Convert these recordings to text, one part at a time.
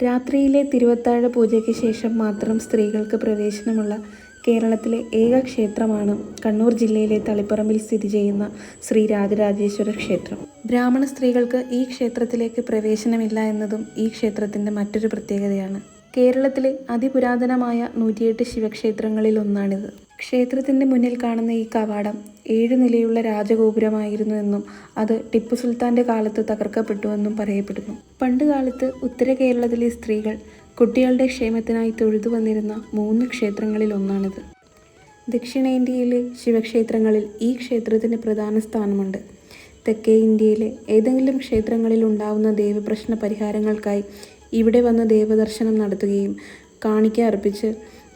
രാത്രിയിലെ തിരുവത്താഴ പൂജയ്ക്ക് ശേഷം മാത്രം സ്ത്രീകൾക്ക് പ്രവേശനമുള്ള കേരളത്തിലെ ഏക ക്ഷേത്രമാണ് കണ്ണൂർ ജില്ലയിലെ തളിപ്പറമ്പിൽ സ്ഥിതി ചെയ്യുന്ന ശ്രീ രാജരാജേശ്വര ക്ഷേത്രം. ബ്രാഹ്മണ സ്ത്രീകൾക്ക് ഈ ക്ഷേത്രത്തിലേക്ക് പ്രവേശനമില്ല എന്നതും ഈ ക്ഷേത്രത്തിൻ്റെ മറ്റൊരു പ്രത്യേകതയാണ്. കേരളത്തിലെ അതിപുരാതനമായ 108 ശിവക്ഷേത്രങ്ങളിൽ ഒന്നാണിത്. ക്ഷേത്രത്തിൻ്റെ മുന്നിൽ കാണുന്ന ഈ കവാടം 7 നിലയുള്ള രാജഗോപുരമായിരുന്നു എന്നും അത് ടിപ്പു സുൽത്താൻ്റെ കാലത്ത് തകർക്കപ്പെട്ടുവെന്നും പറയപ്പെടുന്നു. പണ്ടുകാലത്ത് ഉത്തര കേരളത്തിലെ സ്ത്രീകൾ കുട്ടികളുടെ ക്ഷേമത്തിനായി തൊഴുതു വന്നിരുന്ന 3 ക്ഷേത്രങ്ങളിൽ ഒന്നാണിത്. ദക്ഷിണേന്ത്യയിലെ ശിവക്ഷേത്രങ്ങളിൽ ഈ ക്ഷേത്രത്തിന് പ്രധാന സ്ഥാനമുണ്ട്. തെക്കേ ഇന്ത്യയിലെ ഏതെങ്കിലും ക്ഷേത്രങ്ങളിൽ ഉണ്ടാവുന്ന ദേവപ്രശ്ന പരിഹാരങ്ങൾക്കായി ഇവിടെ വന്ന് ദേവദർശനം നടത്തുകയും കാണിക്ക അർപ്പിച്ച്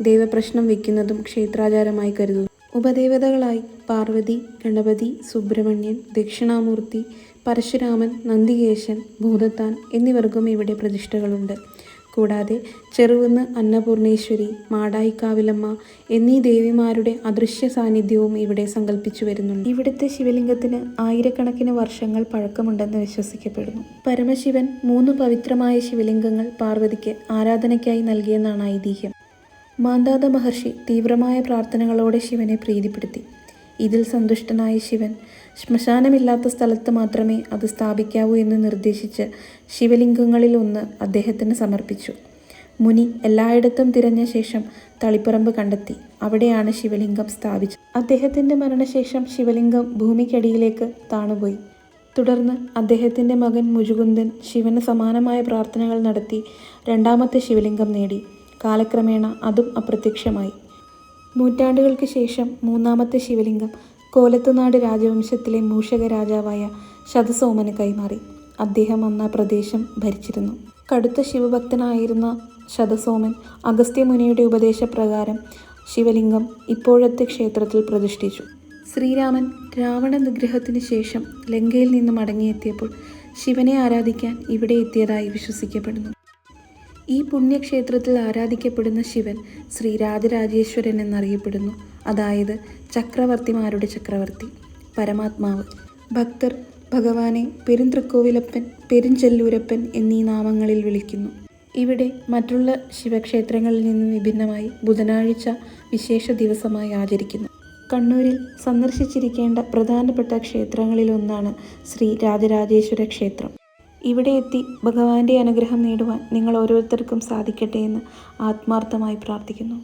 ദേവപ്രശ്നം വയ്ക്കുന്നതും ക്ഷേത്രാചാരമായി കരുതുന്നു. ഉപദേവതകളായി പാർവതി, ഗണപതി, സുബ്രഹ്മണ്യൻ, ദക്ഷിണാമൂർത്തി, പരശുരാമൻ, നന്ദികേശൻ, ഭൂതത്താൻ എന്നിവർക്കും ഇവിടെ പ്രതിഷ്ഠകളുണ്ട്. കൂടാതെ ചെറുകുന്ന് അന്നപൂർണേശ്വരി, മാടായിക്കാവിലമ്മ എന്നീ ദേവിമാരുടെ അദൃശ്യ സാന്നിധ്യവും ഇവിടെ സങ്കല്പിച്ചു വരുന്നുണ്ട്. ഇവിടുത്തെ ശിവലിംഗത്തിന് ആയിരക്കണക്കിന് വർഷങ്ങൾ പഴക്കമുണ്ടെന്ന് വിശ്വസിക്കപ്പെടുന്നു. പരമശിവൻ 3 പവിത്രമായ ശിവലിംഗങ്ങൾ പാർവതിക്ക് ആരാധനയ്ക്കായി നൽകിയെന്നാണ് ഐതിഹ്യം. മാന്ധാത മഹർഷി തീവ്രമായ പ്രാർത്ഥനകളോടെ ശിവനെ പ്രീതിപ്പെടുത്തി. ഇതിൽ സന്തുഷ്ടനായ ശിവൻ ശ്മശാനമില്ലാത്ത സ്ഥലത്ത് മാത്രമേ അത് സ്ഥാപിക്കാവൂ എന്ന് നിർദ്ദേശിച്ച് ശിവലിംഗങ്ങളിൽ ഒന്ന് അദ്ദേഹത്തിന് സമർപ്പിച്ചു. മുനി എല്ലായിടത്തും തിരഞ്ഞ ശേഷം തളിപ്പറമ്പ് കണ്ടെത്തി. അവിടെയാണ് ശിവലിംഗം സ്ഥാപിച്ചത്. അദ്ദേഹത്തിൻ്റെ മരണശേഷം ശിവലിംഗം ഭൂമിക്കടിയിലേക്ക് താണുപോയി. തുടർന്ന് അദ്ദേഹത്തിൻ്റെ മകൻ മുചുകുന്ദൻ ശിവന് സമാനമായ പ്രാർത്ഥനകൾ നടത്തി 2ാമത്തെ ശിവലിംഗം നേടി. കാലക്രമേണ അതും അപ്രത്യക്ഷമായി. നൂറ്റാണ്ടുകൾക്ക് ശേഷം 3ാമത്തെ ശിവലിംഗം കോലത്തുനാട് രാജവംശത്തിലെ മൂഷക രാജാവായ ശതസോമന് കൈമാറി. അദ്ദേഹം അന്ന് ആ പ്രദേശം ഭരിച്ചിരുന്നു. കടുത്ത ശിവഭക്തനായിരുന്ന ശതസോമൻ അഗസ്ത്യമുനിയുടെ ഉപദേശപ്രകാരം ശിവലിംഗം ഇപ്പോഴത്തെ ക്ഷേത്രത്തിൽ പ്രതിഷ്ഠിച്ചു. ശ്രീരാമൻ രാവണ നിഗ്രഹത്തിന് ശേഷം ലങ്കയിൽ നിന്ന് മടങ്ങിയെത്തിയപ്പോൾ ശിവനെ ആരാധിക്കാൻ ഇവിടെ എത്തിയതായി വിശ്വസിക്കപ്പെടുന്നു. ഈ പുണ്യക്ഷേത്രത്തിൽ ആരാധിക്കപ്പെടുന്ന ശിവൻ ശ്രീ രാജരാജേശ്വരൻ എന്നറിയപ്പെടുന്നു. അതായത് ചക്രവർത്തിമാരുടെ ചക്രവർത്തി, പരമാത്മാവ്. ഭക്തർ ഭഗവാനെ പെരുന്തൃക്കോവിലപ്പൻ, പെരുഞ്ചെല്ലൂരപ്പൻ എന്നീ നാമങ്ങളിൽ വിളിക്കുന്നു. ഇവിടെ മറ്റുള്ള ശിവക്ഷേത്രങ്ങളിൽ നിന്നും വിഭിന്നമായി ബുധനാഴ്ച വിശേഷ ദിവസമായി ആചരിക്കുന്നു. കണ്ണൂരിൽ സന്ദർശിച്ചിരിക്കേണ്ട പ്രധാനപ്പെട്ട ക്ഷേത്രങ്ങളിലൊന്നാണ് ശ്രീ രാജരാജേശ്വര ക്ഷേത്രം. ഇവിടെ എത്തി ഭഗവാന്റെ അനുഗ്രഹം നേടുവാൻ നിങ്ങൾ ഓരോരുത്തർക്കും സാധിക്കട്ടെ എന്ന് ആത്മാർത്ഥമായി പ്രാർത്ഥിക്കുന്നു.